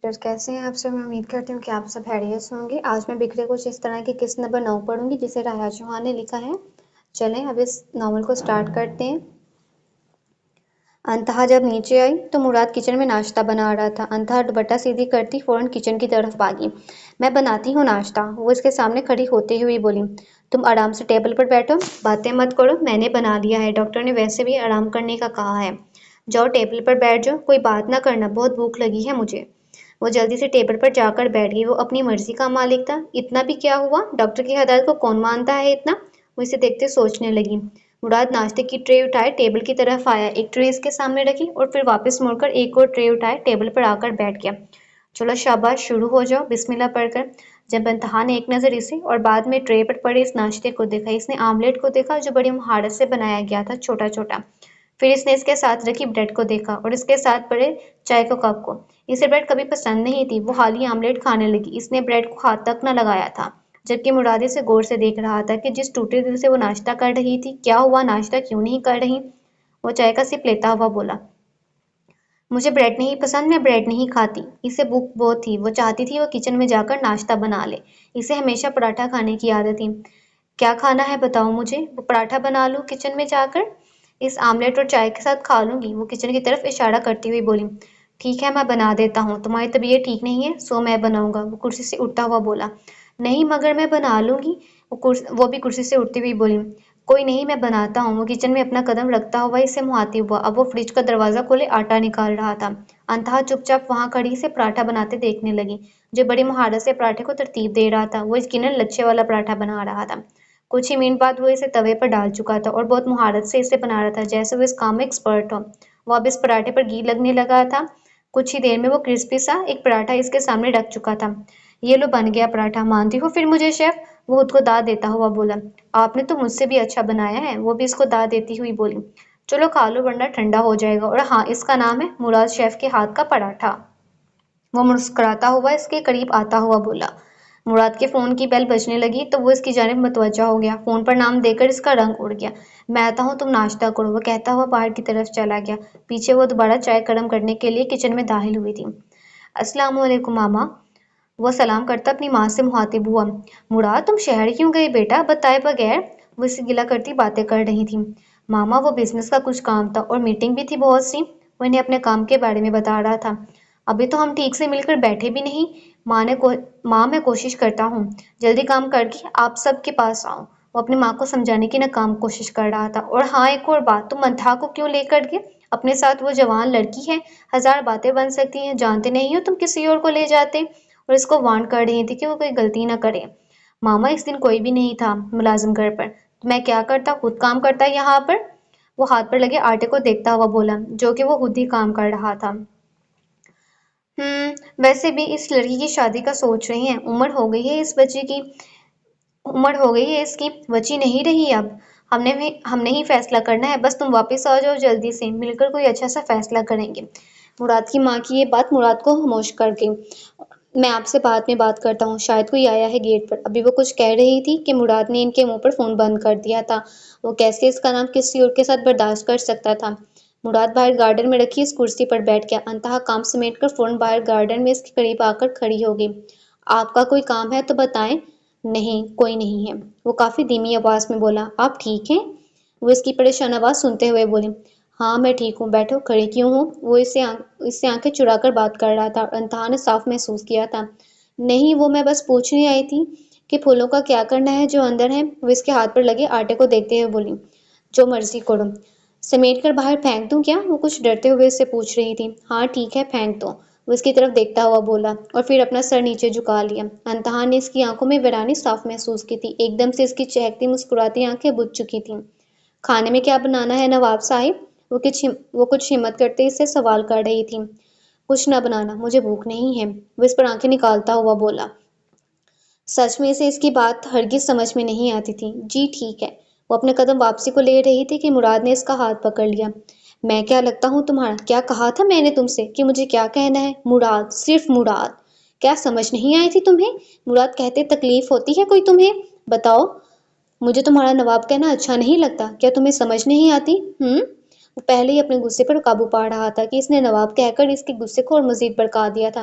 Doctor کیسے ہیں آپ سے؟ میں امید کرتی ہوں کہ آپ سب خیریت سے ہوں گے۔ آج میں بکھرے کچھ اس طرح کی قسط نمبر 9 پڑھوں گی جسے راحیہ چوہان نے لکھا ہے۔ چلیں اب اس ناول کو سٹارٹ کرتے ہیں۔ انتہا جب نیچے آئی تو مراد کچن میں ناشتہ بنا رہا تھا۔ انتہا دوپٹہ سیدھی کرتی فوراً کچن کی طرف بھاگی۔ میں بناتی ہوں ناشتہ، وہ اس کے سامنے کھڑی ہوتے ہوئی بولی۔ تم آرام سے ٹیبل پر بیٹھو، باتیں مت کرو، میں نے بنا لیا ہے۔ ڈاکٹر نے ویسے بھی آرام کرنے کا کہا ہے۔ جاؤ ٹیبل پر بیٹھ جاؤ، کوئی بات نہ کرنا، بہت بھوک لگی ہے مجھے۔ وہ جلدی سے ٹیبل پر جا کر بیٹھ گئی۔ وہ اپنی مرضی کا مالک تھا۔ اتنا بھی کیا ہوا؟ ڈاکٹر کی ہدایت کو کون مانتا ہے اتنا؟ وہ اسے دیکھتے سوچنے لگی۔ مراد ناشتے کی ٹرے اٹھائے ٹیبل کی طرف آیا، ایک ٹرے اس کے سامنے رکھی اور پھر واپس مڑ کر ایک اور ٹرے اٹھائے ٹیبل پر آ کر بیٹھ گیا۔ چلو شاباش، شروع ہو جاؤ بسم اللہ پڑھ کر۔ جب انتہا نے ایک نظر اسے اور بعد میں ٹرے پر پڑے اس ناشتے کو دیکھا، اس نے آملیٹ کو دیکھا جو بڑی مہارت سے بنایا گیا تھا، چھوٹا چھوٹا۔ پھر اس نے اس کے ساتھ رکھی بریڈ کو دیکھا اور اس کے ساتھ پڑے چائے کے کپ کو۔ اسے بریڈ کبھی پسند نہیں تھی۔ وہ حالی آملیٹ کھانے لگی۔ اس نے بریڈ کو ہاتھ تک نہ لگایا تھا، جبکہ مراد اسے غور سے دیکھ رہا تھا کہ جس ٹوٹے دل سے وہ ناشتہ کر رہی تھی، کیا ہوا ناشتہ کیوں نہیں کر رہی؟ وہ چائے کا سپ لیتا ہوا بولا، مجھے بریڈ نہیں پسند، میں بریڈ نہیں کھاتی۔ اسے بھوک بہت تھی، وہ چاہتی تھی وہ کچن میں جا کر ناشتہ بنا لے۔ اسے ہمیشہ پراٹھا کھانے کی عادت تھی۔ کیا کھانا ہے بتاؤ مجھے، وہ پراٹھا بنا لوں کچن میں جا کر؟ اس آملیٹ اور چائے کے ساتھ کھا لوں گی، وہ کچن کی طرف اشارہ کرتی ہوئی بولی۔ ٹھیک ہے میں بنا دیتا ہوں، تمہاری طبیعت ٹھیک نہیں ہے سو میں بناؤں گا، وہ کرسی سے اٹھتا ہوا بولا۔ نہیں مگر میں بنا لوں گی، وہ بھی کرسی سے اٹھتی ہوئی بولی۔ کوئی نہیں میں بناتا ہوں، وہ کچن میں اپنا قدم رکھتا ہوا اسے مخاطب ہوا۔ اب وہ فریج کا دروازہ کھولے آٹا نکال رہا تھا۔ انتہا چپ چاپ وہاں کھڑی اسے پراٹھا بناتے دیکھنے لگی، جو بڑی مہارت سے پراٹھے کو ترتیب دے رہا تھا۔ وہ یقیناً لچھے والا پراٹھا بنا رہا تھا۔ کچھ ہی منٹ بعد وہ اسے توے پر ڈال چکا تھا اور بہت مہارت سے اسے بنا رہا تھا، جیسے وہ اس کام میں ایکسپرٹ ہو۔ وہ اب اس پراٹھے پر گھی لگنے لگا تھا۔ کچھ ہی دیر میں وہ کرسپی سا ایک پراٹھا اس کے سامنے رکھ چکا تھا۔ یہ لو بن گیا پراٹھا، مانتی ہو پھر مجھے شیف؟ وہ خود کو داد دیتا ہوا بولا۔ آپ نے تو مجھ سے بھی اچھا بنایا ہے، وہ بھی اس کو داد دیتی ہوئی بولی۔ چلو کھا لو ورنہ ٹھنڈا ہو جائے گا، اور ہاں اس کا نام ہے مراد شیف کے ہاتھ کا پراٹھا۔ وہ مسکراتا ہوا اس کے قریب آتا ہوا بولا۔ مراد کے فون کی بیل بجنے لگی تو وہ اس کی جانب متوجہ ہو گیا۔ فون پر نام دے کر اس کا رنگ اڑ گیا۔ میں آتا ہوں تم ناشتہ کرو، وہ کہتا ہوا باہر کی طرف چلا گیا۔ پیچھے وہ دوبارہ چائے گرم کرنے کے لیے کچن میں داخل ہوئی تھی۔ السلام علیکم ماما، وہ سلام کرتا اپنی ماں سے مخاطب ہوا۔ مراد تم شہر کیوں گئے بیٹا بتائے بغیر؟ وہ اس سے گلہ کرتی باتیں کر رہی تھی۔ ماما وہ بزنس کا کچھ کام تھا اور میٹنگ بھی تھی بہت سی، وہ انہیں اپنے کام کے بارے میں بتا رہا تھا۔ ابھی تو ہم ٹھیک سے مل کر بیٹھے بھی نہیں۔ ماں میں کوشش کرتا ہوں جلدی کام کر کے آپ سب کے پاس آؤں، وہ اپنی ماں کو سمجھانے کی ناکام کوشش کر رہا تھا۔ اور ہاں ایک اور بات، تم انتہا کو کیوں لے کر گئے اپنے ساتھ؟ وہ جوان لڑکی ہے، ہزار باتیں بن سکتی ہیں، جانتے نہیں ہو تم کسی اور کو لے جاتے؟ اور اس کو وارن کر رہی تھی کہ وہ کوئی غلطی نہ کرے۔ ماما اس دن کوئی بھی نہیں تھا ملازم گھر پر، تو میں کیا کرتا، خود کام کرتا یہاں پر؟ وہ ہاتھ پر لگے آٹے کو دیکھتا ہوا بولا، جو کہ وہ خود ہی کام کر رہا تھا۔ ویسے بھی اس لڑکی کی شادی کا سوچ رہی ہیں، عمر ہو گئی ہے اس کی، بچی نہیں رہی اب۔ ہم نے ہی فیصلہ کرنا ہے، بس تم واپس آ جاؤ جلدی سے، مل کر کوئی اچھا سا فیصلہ کریں گے۔ مراد کی ماں کی یہ بات مراد کو خاموش کر گئی۔ میں آپ سے بعد میں بات کرتا ہوں، شاید کوئی آیا ہے گیٹ پر۔ ابھی وہ کچھ کہہ رہی تھی کہ مراد نے ان کے منہ پر فون بند کر دیا تھا۔ وہ کیسے اس کا نام کسی اور کے ساتھ برداشت کر سکتا تھا؟ مراد باہر گارڈن میں رکھی اس کرسی پر بیٹھ گیا۔ انتہا کام سمیٹ کر فوراً باہر گارڈن میں اس کے قریب آ کر کھڑی ہو گئی۔ آپ کا کوئی کام ہے تو بتائیں۔ نہیں کوئی نہیں ہے، وہ کافی دھیمی آواز میں بولا۔ آپ ٹھیک ہیں؟ وہ اس کی پریشان آواز سنتے ہوئے بولی۔ ہاں میں ٹھیک ہوں، بیٹھو، کھڑی کیوں ہوں؟ وہ اس سے آنکھیں چرا کر بات کر رہا تھا اور انتہا نے صاف محسوس کیا تھا۔ نہیں وہ میں بس پوچھنے آئی تھی کہ پھولوں کا کیا کرنا ہے جو اندر ہیں؟ وہ اس کے ہاتھ پر لگے آٹے کو دیکھتے ہوئے بولی۔ جو مرضی کرو، سمیٹ کر باہر پھینک دوں کیا؟ وہ کچھ ڈرتے ہوئے اس سے پوچھ رہی تھی۔ ہاں ٹھیک ہے پھینک دو، وہ اس کی طرف دیکھتا ہوا بولا اور پھر اپنا سر نیچے جھکا لیا۔ انتہا نے اس کی آنکھوں میں ویرانی صاف محسوس کی تھی۔ ایک دم سے اس کی چہکتی مسکراتی آنکھیں بجھ چکی تھیں۔ کھانے میں کیا بنانا ہے نواب صاحب؟ وہ کچھ ہمت کرتے اس سے سوال کر رہی تھی۔ کچھ نہ بنانا، مجھے بھوک نہیں ہے، وہ اس پر آنکھیں نکالتا ہوا بولا۔ سچ میں اسے اس کی بات ہرگز سمجھ میں نہیں آتی تھی۔ جی ٹھیک ہے، وہ اپنے قدم واپسی کو لے رہی تھی کہ مراد نے اس کا ہاتھ پکڑ لیا۔ میں کیا لگتا ہوں تمہارا؟ کیا کہا تھا میں نے تم سے کہ مجھے کیا کہنا ہے؟ مراد، صرف مراد۔ کیا سمجھ نہیں آئی تھی تمہیں؟ مراد کہتے تکلیف ہوتی ہے کوئی تمہیں؟ بتاؤ، مجھے تمہارا نواب کہنا اچھا نہیں لگتا، کیا تمہیں سمجھ نہیں آتی؟ وہ پہلے ہی اپنے غصے پر قابو پا رہا تھا کہ اس نے نواب کہہ کر اس کے غصے کو اور مزید بھڑکا دیا تھا۔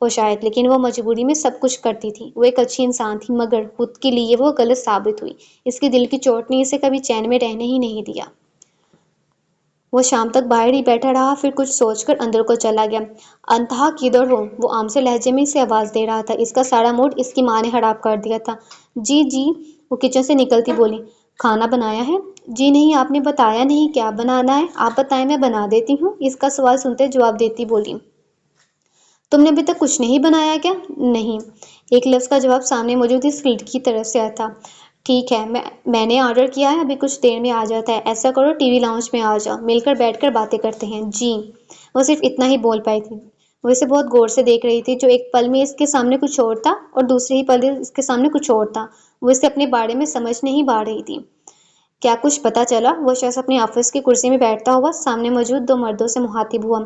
وہ شاید، لیکن وہ مجبوری میں سب کچھ کرتی تھی۔ وہ ایک اچھی انسان تھی، مگر خود کے لیے وہ غلط ثابت ہوئی۔ اس کے دل کی چوٹ نے اسے کبھی چین میں رہنے ہی نہیں دیا۔ وہ شام تک باہر ہی بیٹھا رہا، پھر کچھ سوچ کر اندر کو چلا گیا۔ انتہا کدھر ہو؟ وہ عام سے لہجے میں اسے آواز دے رہا تھا۔ اس کا سارا موڈ اس کی ماں نے خراب کر دیا تھا۔ جی جی، وہ کچن سے نکلتی بولی۔ کھانا بنایا ہے؟ جی نہیں، آپ نے بتایا نہیں کیا بنانا ہے۔ آپ بتائیں، میں بنا دیتی ہوں، اس کا سوال سنتے جواب دیتی بولی۔ تم نے ابھی تک کچھ نہیں بنایا کیا؟ نہیں، ایک لفظ کا جواب سامنے موجود اس لڑکی کی طرف سے آیا تھا۔ ٹھیک ہے، میں نے آرڈر کیا ہے، ابھی کچھ دیر میں آ جاتا ہے۔ ایسا کرو، ٹی وی لاؤنج میں آ جاؤ، مل کر بیٹھ کر باتیں کرتے ہیں۔ جی۔ وہ صرف اتنا ہی بول پائی تھی۔ وہ اسے بہت غور سے دیکھ رہی تھی، جو ایک پل میں اس کے سامنے کچھ اور تھا اور دوسرے ہی پل اس کے سامنے کچھ اور تھا۔ وہ اسے اپنے بارے میں سمجھ نہیں پا رہی تھی۔ کیا کچھ پتا چلا؟ وہ شخص اپنے آفس کی کرسی میں بیٹھتا ہوا سامنے موجود دو مردوں سے مخاطب ہوا۔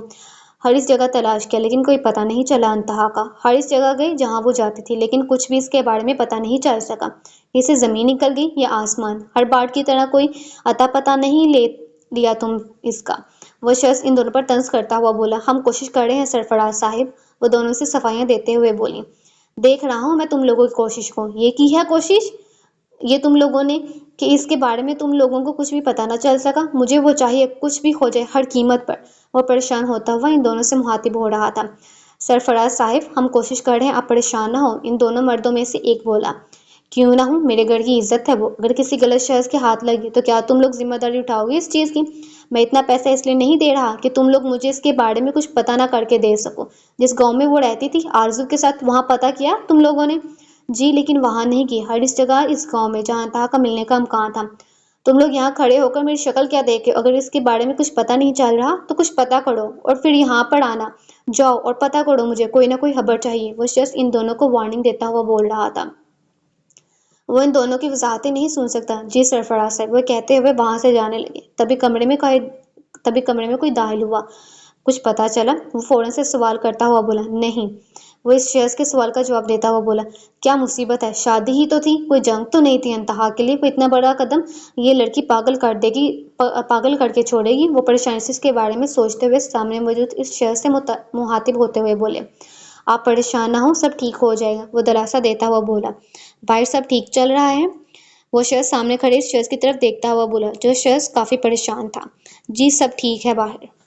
ہر اس جگہ تلاش کیا، لیکن کوئی پتہ نہیں چلا انتہا کا۔ ہر اس جگہ گئی جہاں وہ جاتی تھی، لیکن کچھ بھی اس کے بارے میں پتہ نہیں چل سکا۔ اسے زمین نکل گئی یا آسمان؟ ہر بار کی طرح کوئی اتا پتہ نہیں لیا تم اس کا؟ وہ شخص ان دونوں پر طنز کرتا ہوا بولا۔ ہم کوشش کر رہے ہیں سرفراز صاحب، وہ دونوں سے صفائیاں دیتے ہوئے بولی۔ دیکھ رہا ہوں میں تم لوگوں کی کوشش کو۔ یہ کی ہے کوشش؟ یہ تم لوگوں نے، کہ اس کے بارے میں تم لوگوں کو کچھ بھی پتہ نہ چل سکا؟ مجھے وہ چاہیے، کچھ بھی ہو جائے، ہر قیمت پر۔ وہ پریشان ہوتا ہوا ان دونوں سے مخاطب ہو رہا تھا۔ سرفراز صاحب، ہم کوشش کر رہے ہیں، آپ پریشان نہ ہو، ان دونوں مردوں میں سے ایک بولا۔ کیوں نہ ہوں، میرے گھر کی عزت ہے وہ، اگر کسی غلط شخص کے ہاتھ لگی تو کیا تم لوگ ذمہ داری اٹھاؤ گے اس چیز کی؟ میں اتنا پیسہ اس لیے نہیں دے رہا کہ تم لوگ مجھے اس کے بارے میں کچھ پتہ نہ کر کے دے سکو۔ جس گاؤں میں وہ رہتی تھی آرزو کے ساتھ، وہاں پتہ کیا تم لوگوں نے؟ جی، لیکن وہاں نہیں کی، ہر اس جگہ اس گاؤں میں جہاں انتہا کا ملنے کا امکان تھا۔ تم لوگ یہاں کھڑے ہو کر میری شکل کیا دیکھے؟ اگر اس کے بارے میں کچھ پتہ نہیں چل رہا تو کچھ پتہ کرو اور پھر یہاں پر آنا۔ جاؤ اور پتہ کرو، مجھے کوئی نہ کوئی خبر چاہیے۔ وہ شخص ان دونوں کو وارننگ دیتا ہوا بول رہا تھا۔ وہ ان دونوں کی وضاحتیں نہیں سن سکتا۔ جی سرفراز صاحب، وہ کہتے ہوئے وہاں سے جانے لگے۔ تبھی کمرے میں کوئی داخل ہوا۔ کچھ پتہ چلا؟ وہ فوراً سے سوال کرتا ہوا بولا۔ نہیں، وہ اس شخص کے سوال کا جواب دیتا ہوا بولا۔ کیا مصیبت ہے؟ شادی ہی تو تھی، کوئی جنگ تو نہیں تھی انتہا کے لیے، کوئی اتنا بڑا قدم یہ لڑکی پاگل کر کے چھوڑے گی؟ وہ پریشانی سے اس کے بارے میں سوچتے ہوئے سامنے موجود اس شخص سے مخاطب ہوتے ہوئے بولے۔ آپ پریشان نہ ہو، سب ٹھیک ہو جائے گا، وہ دلاسا دیتا ہوا بولا۔ باہر سب ٹھیک چل رہا ہے؟ وہ شخص سامنے کھڑے اس شخص کی طرف دیکھتا ہوا بولا، جو شخص کافی پریشان تھا۔ جی، سب ٹھیک ہے باہر۔